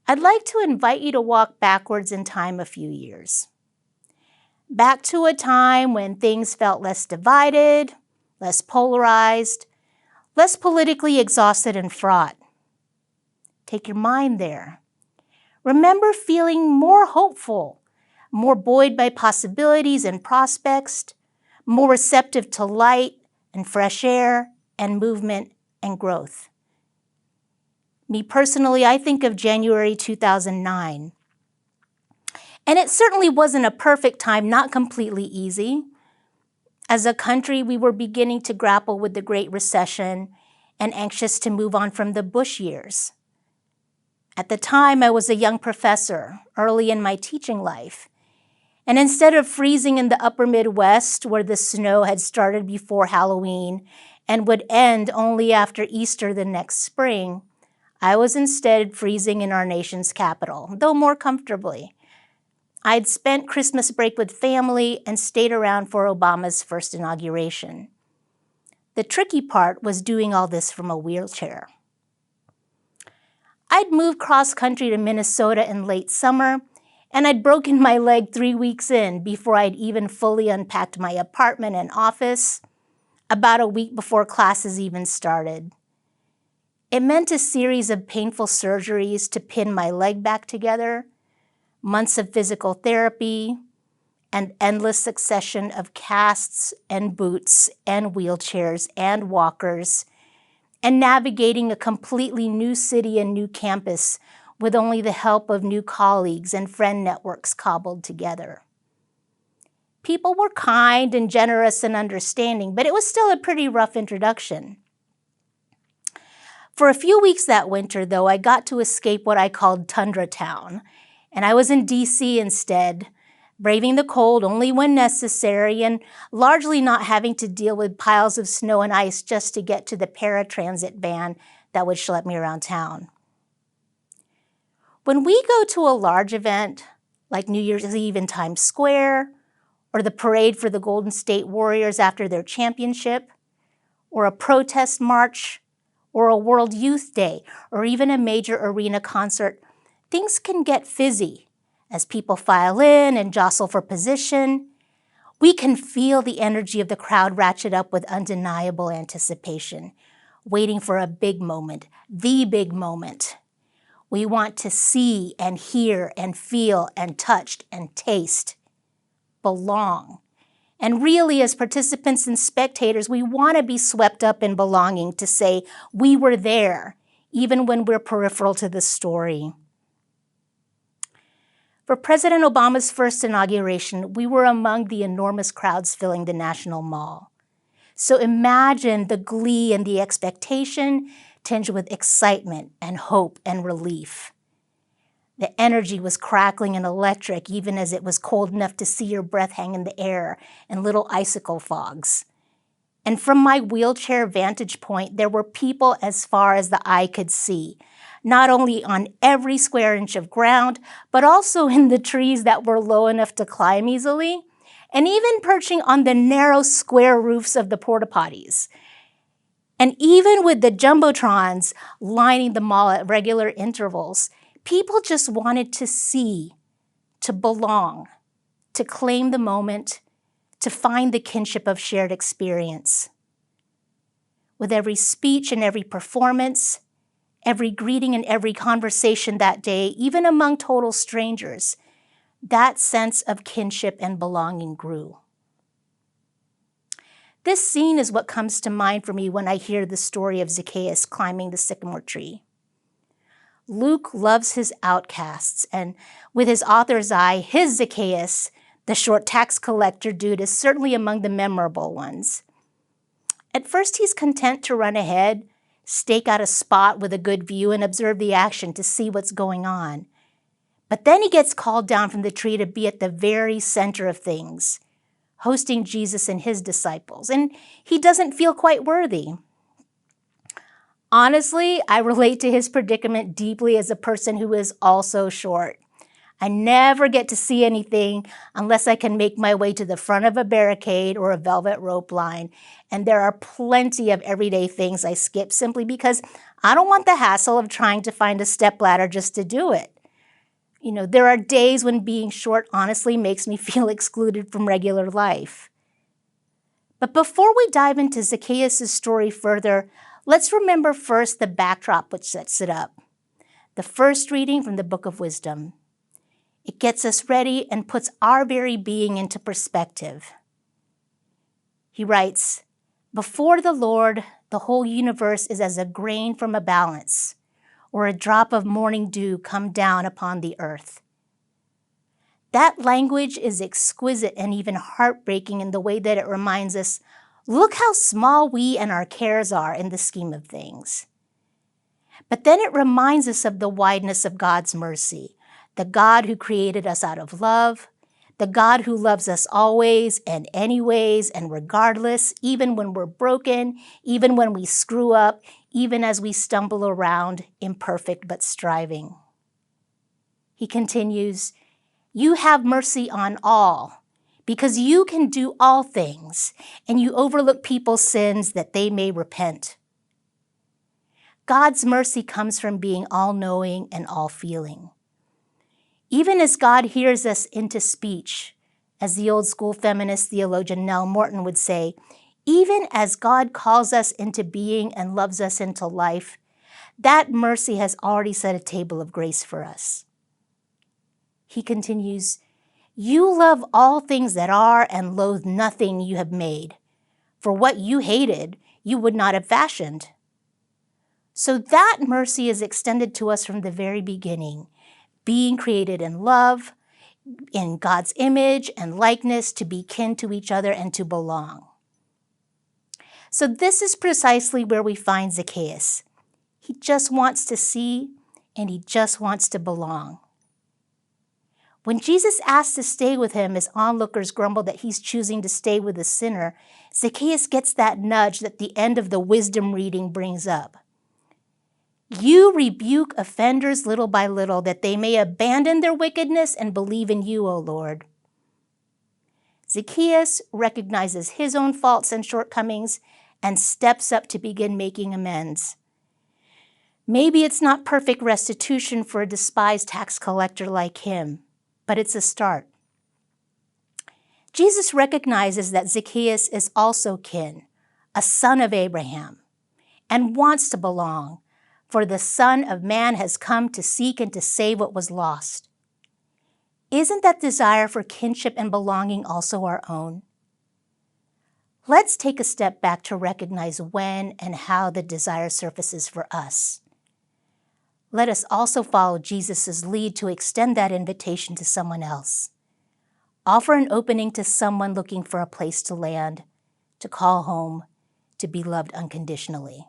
I'd like to invite you to walk backwards in time a few years. Back to a time when things felt less divided, less polarized, less politically exhausted and fraught. Take your mind there. Remember feeling more hopeful, more buoyed by possibilities and prospects, more receptive to light and fresh air and movement and growth. Me personally, I think of January 2009. And it certainly wasn't a perfect time, not completely easy. As a country, we were beginning to grapple with the Great Recession and anxious to move on from the Bush years. At the time, I was a young professor, early in my teaching life. And instead of freezing in the upper Midwest, where the snow had started before Halloween and would end only after Easter the next spring, I was instead freezing in our nation's capital, though more comfortably. I'd spent Christmas break with family and stayed around for Obama's first inauguration. The tricky part was doing all this from a wheelchair. I'd moved cross-country to Minnesota in late summer, and I'd broken my leg 3 weeks in before I'd even fully unpacked my apartment and office, about a week before classes even started. It meant a series of painful surgeries to pin my leg back together, months of physical therapy, an endless succession of casts and boots and wheelchairs and walkers, and navigating a completely new city and new campus with only the help of new colleagues and friend networks cobbled together. People were kind and generous and understanding, but it was still a pretty rough introduction. For a few weeks that winter, though, I got to escape what I called Tundra Town, and I was in DC instead, braving the cold only when necessary and largely not having to deal with piles of snow and ice just to get to the paratransit van that would schlep me around town. When we go to a large event, like New Year's Eve in Times Square, or the parade for the Golden State Warriors after their championship, or a protest march, or a World Youth Day, or even a major arena concert, things can get fizzy as people file in and jostle for position. We can feel the energy of the crowd ratchet up with undeniable anticipation, waiting for a big moment, the big moment. We want to see and hear and feel and touch and taste, belong. And really, as participants and spectators, we want to be swept up in belonging, to say we were there, even when we're peripheral to the story. For President Obama's first inauguration, we were among the enormous crowds filling the National Mall. So imagine the glee and the expectation tinged with excitement and hope and relief. The energy was crackling and electric, even as it was cold enough to see your breath hang in the air and little icicle fogs. And from my wheelchair vantage point, there were people as far as the eye could see, not only on every square inch of ground, but also in the trees that were low enough to climb easily, and even perching on the narrow square roofs of the porta potties. And even with the jumbotrons lining the mall at regular intervals, people just wanted to see, to belong, to claim the moment, to find the kinship of shared experience. With every speech and every performance, every greeting and every conversation that day, even among total strangers, that sense of kinship and belonging grew. This scene is what comes to mind for me when I hear the story of Zacchaeus climbing the sycamore tree. Luke loves his outcasts, and with his author's eye, his Zacchaeus, the short tax collector dude, is certainly among the memorable ones. At first, he's content to run ahead, stake out a spot with a good view, and observe the action to see what's going on. But then he gets called down from the tree to be at the very center of things, hosting Jesus and his disciples, and he doesn't feel quite worthy. Honestly, I relate to his predicament deeply as a person who is also short. I never get to see anything unless I can make my way to the front of a barricade or a velvet rope line. And there are plenty of everyday things I skip simply because I don't want the hassle of trying to find a stepladder just to do it. There are days when being short honestly makes me feel excluded from regular life. But before we dive into Zacchaeus' story further, let's remember first the backdrop which sets it up. The first reading from the Book of Wisdom. It gets us ready and puts our very being into perspective. He writes, "Before the Lord, the whole universe is as a grain from a balance, or a drop of morning dew come down upon the earth." That language is exquisite and even heartbreaking in the way that it reminds us, look how small we and our cares are in the scheme of things. But then it reminds us of the wideness of God's mercy, the God who created us out of love, the God who loves us always and anyways and regardless, even when we're broken, even when we screw up, even as we stumble around, imperfect but striving. He continues, "You have mercy on all, because you can do all things, and you overlook people's sins that they may repent." God's mercy comes from being all-knowing and all-feeling. Even as God hears us into speech, as the old school feminist theologian Nell Morton would say, even as God calls us into being and loves us into life, that mercy has already set a table of grace for us. He continues, "You love all things that are and loathe nothing you have made. For what you hated, you would not have fashioned." So that mercy is extended to us from the very beginning, being created in love, in God's image and likeness, to be kin to each other and to belong. So this is precisely where we find Zacchaeus. He just wants to see and he just wants to belong. When Jesus asks to stay with him as onlookers grumble that he's choosing to stay with a sinner, Zacchaeus gets that nudge that the end of the wisdom reading brings up. "You rebuke offenders little by little, that they may abandon their wickedness and believe in you, O Lord." Zacchaeus recognizes his own faults and shortcomings and steps up to begin making amends. Maybe it's not perfect restitution for a despised tax collector like him, but it's a start. Jesus recognizes that Zacchaeus is also kin, a son of Abraham, and wants to belong, for the Son of Man has come to seek and to save what was lost. Isn't that desire for kinship and belonging also our own? Let's take a step back to recognize when and how the desire surfaces for us. Let us also follow Jesus' lead to extend that invitation to someone else. Offer an opening to someone looking for a place to land, to call home, to be loved unconditionally.